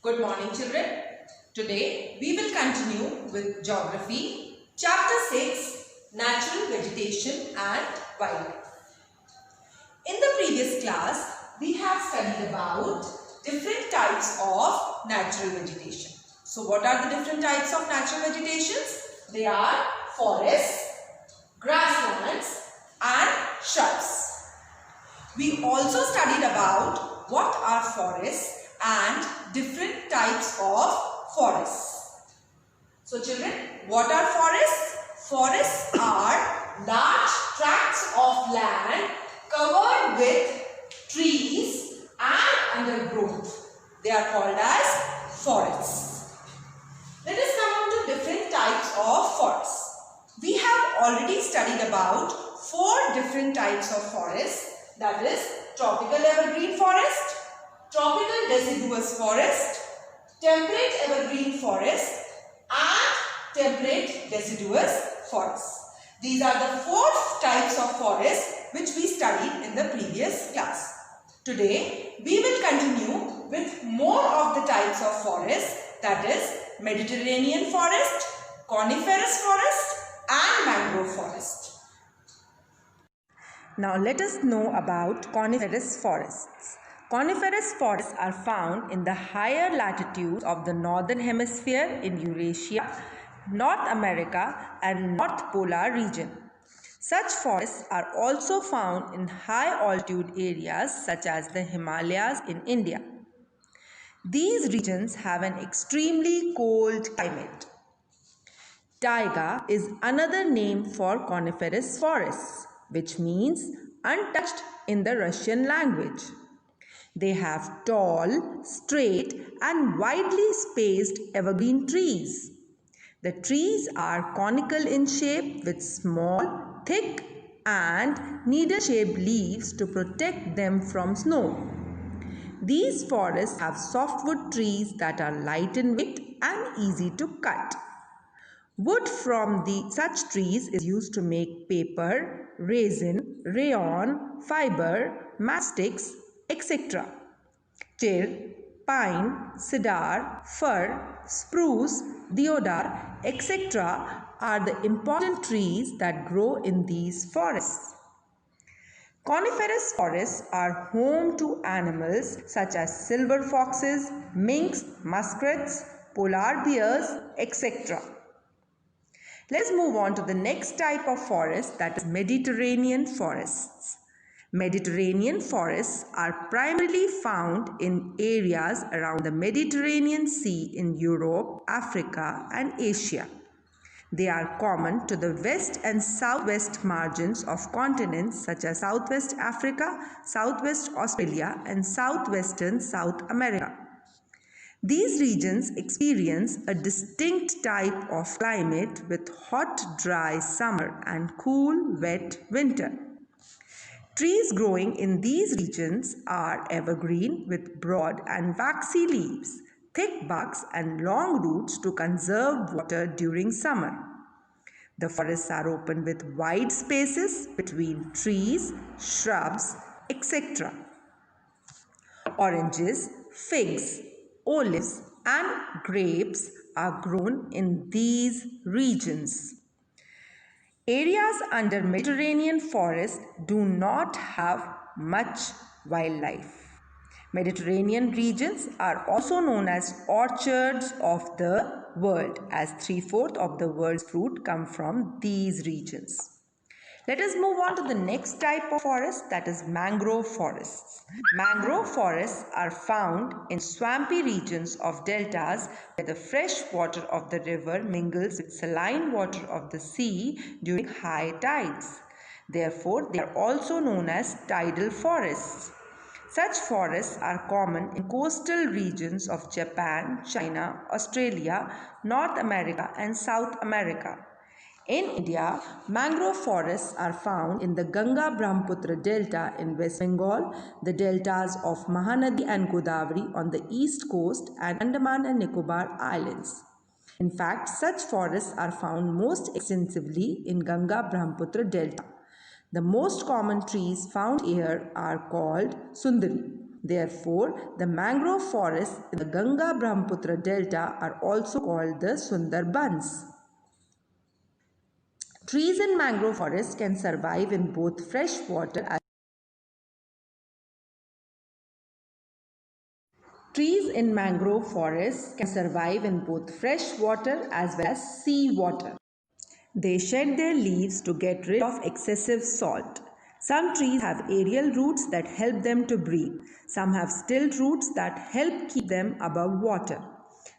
Good morning, children. Today we will continue with Geography, Chapter 6, Natural Vegetation and Wildlife. In the previous class, we have studied about different types of natural vegetation. So, what are the different types of natural vegetations? They are forests, grasslands and shrubs. We also studied about what are forests and different types of forests. So children, what are forests? Forests are large tracts of land covered with trees and undergrowth. They are called as forests. Let us come on to different types of forests. We have already studied about 4 different types of forests, that is tropical evergreen forest, tropical deciduous forest, temperate evergreen forest and temperate deciduous forest. These are the 4 types of forest which we studied in the previous class. Today we will continue with more of the types of forest, that is Mediterranean forest, coniferous forest and mangrove forest. Now let us know about coniferous forests. Coniferous forests are found in the higher latitudes of the northern hemisphere in Eurasia, North America and North Polar region. Such forests are also found in high altitude areas such as the Himalayas in India. These regions have an extremely cold climate. Taiga is another name for coniferous forests, which means untouched in the Russian language. They have tall, straight and widely spaced evergreen trees. The trees are conical in shape with small, thick and needle-shaped leaves to protect them from snow. These forests have softwood trees that are light in weight and easy to cut. Wood from such trees is used to make paper, resin, rayon, fiber, matchsticks, etc. Fir, pine, cedar, fir, spruce, deodar, etc. are the important trees that grow in these forests. Coniferous forests are home to animals such as silver foxes, minks, muskrats, polar bears, etc. Let's move on to the next type of forest, that is Mediterranean forests. Mediterranean forests are primarily found in areas around the Mediterranean Sea in Europe, Africa and Asia. They are common to the west and southwest margins of continents such as Southwest Africa, Southwest Australia and southwestern South America. These regions experience a distinct type of climate with hot, dry summer and cool, wet winter. Trees growing in these regions are evergreen with broad and waxy leaves, thick barks and long roots to conserve water during summer. The forests are open with wide spaces between trees, shrubs, etc. Oranges, figs, olives and grapes are grown in these regions. Areas under Mediterranean forests do not have much wildlife. Mediterranean regions are also known as orchards of the world, as 3/4 of the world's fruit come from these regions. Let us move on to the next type of forest, that is mangrove forests. Mangrove forests are found in swampy regions of deltas where the fresh water of the river mingles with saline water of the sea during high tides. Therefore, they are also known as tidal forests. Such forests are common in coastal regions of Japan, China, Australia, North America and South America. In India, mangrove forests are found in the Ganga-Brahmaputra Delta in West Bengal, the deltas of Mahanadi and Godavari on the east coast and Andaman and Nicobar Islands. In fact, such forests are found most extensively in Ganga-Brahmaputra Delta. The most common trees found here are called Sundari. Therefore, the mangrove forests in the Ganga-Brahmaputra delta are also called the Sundarbans. Trees in mangrove forests can survive in both fresh water as Trees in mangrove forests can survive in both fresh water as well as sea water. They shed their leaves to get rid of excessive salt. Some trees have aerial roots that help them to breathe. Some have stilt roots that help keep them above water.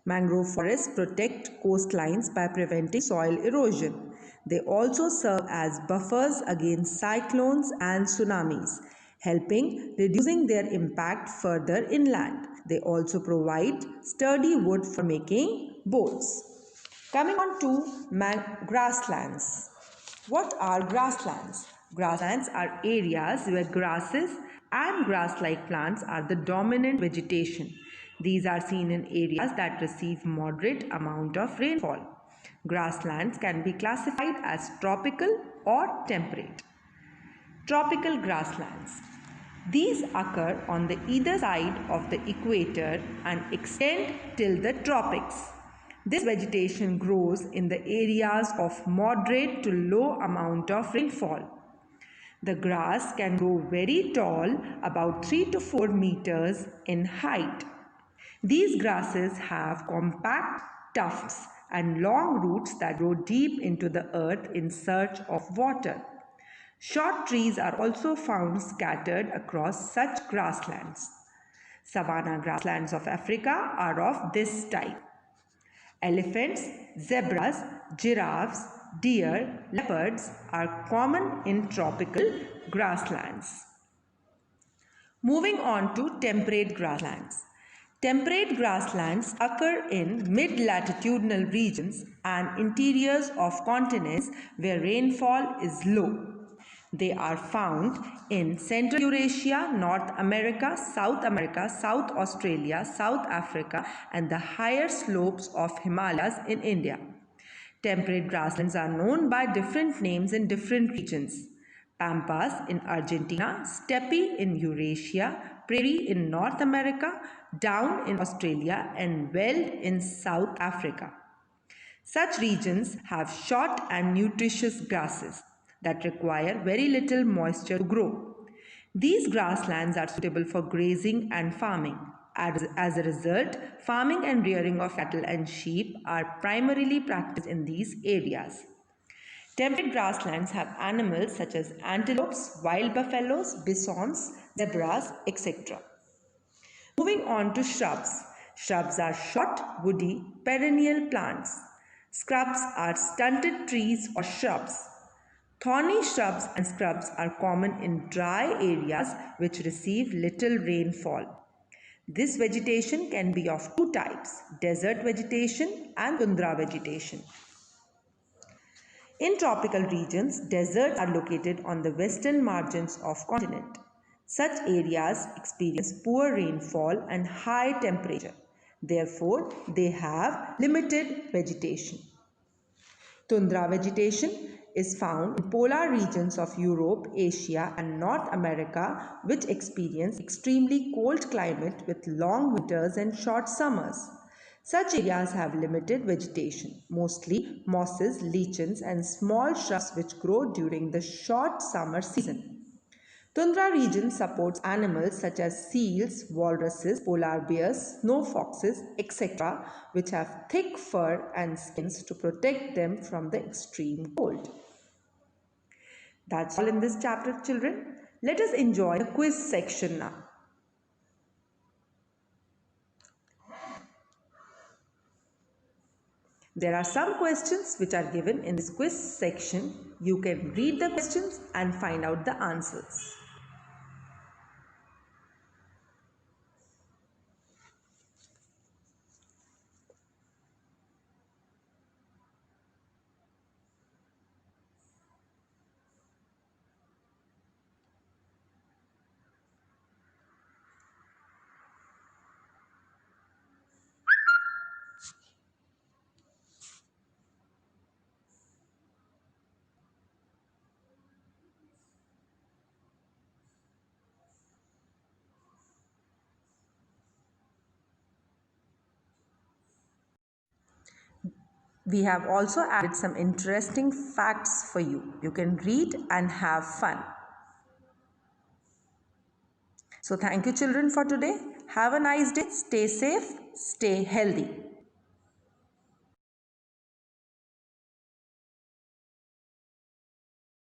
Mangrove forests protect coastlines by preventing soil erosion. They also serve as buffers against cyclones and tsunamis, helping reducing their impact further inland. They also provide sturdy wood for making boats. Coming on to grasslands. What are grasslands? Grasslands are areas where grasses and grass-like plants are the dominant vegetation. These are seen in areas that receive moderate amount of rainfall. Grasslands can be classified as tropical or temperate. Tropical grasslands. These occur on the either side of the equator and extend till the tropics. This vegetation grows in the areas of moderate to low amount of rainfall. The grass can grow very tall, about 3 to 4 meters in height. These grasses have compact tufts and long roots that grow deep into the earth in search of water. Short trees are also found scattered across such grasslands. Savanna grasslands of Africa are of this type. Elephants, zebras, giraffes, deer, leopards are common in tropical grasslands. Moving on to temperate grasslands. Temperate grasslands occur in mid-latitudinal regions and interiors of continents where rainfall is low. They are found in Central Eurasia, North America, South Australia, South Africa, and the higher slopes of Himalayas in India. Temperate grasslands are known by different names in different regions. Pampas in Argentina, steppe in Eurasia, prairie in North America, down in Australia, and veld in South Africa. Such regions have short and nutritious grasses that require very little moisture to grow. These grasslands are suitable for grazing and farming. As a result, farming and rearing of cattle and sheep are primarily practiced in these areas. Temperate grasslands have animals such as antelopes, wild buffaloes, bisons, zebras, etc. Moving on to shrubs. Shrubs are short, woody, perennial plants. Scrubs are stunted trees or shrubs. Thorny shrubs and scrubs are common in dry areas which receive little rainfall. This vegetation can be of two types, desert vegetation and tundra vegetation. In tropical regions, deserts are located on the western margins of continent. Such areas experience poor rainfall and high temperature. Therefore, they have limited vegetation. Tundra vegetation is found in polar regions of Europe, Asia and North America, which experience extremely cold climate with long winters and short summers. Such areas have limited vegetation, mostly mosses, lichens and small shrubs which grow during the short summer season. Tundra region supports animals such as seals, walruses, polar bears, snow foxes, etc., which have thick fur and skins to protect them from the extreme cold. That's all in this chapter, children. Let us enjoy the quiz section now. There are some questions which are given in this quiz section. You can read the questions and find out the answers. We have also added some interesting facts for you. You can read and have fun. So thank you children for today. Have a nice day. Stay safe. Stay healthy.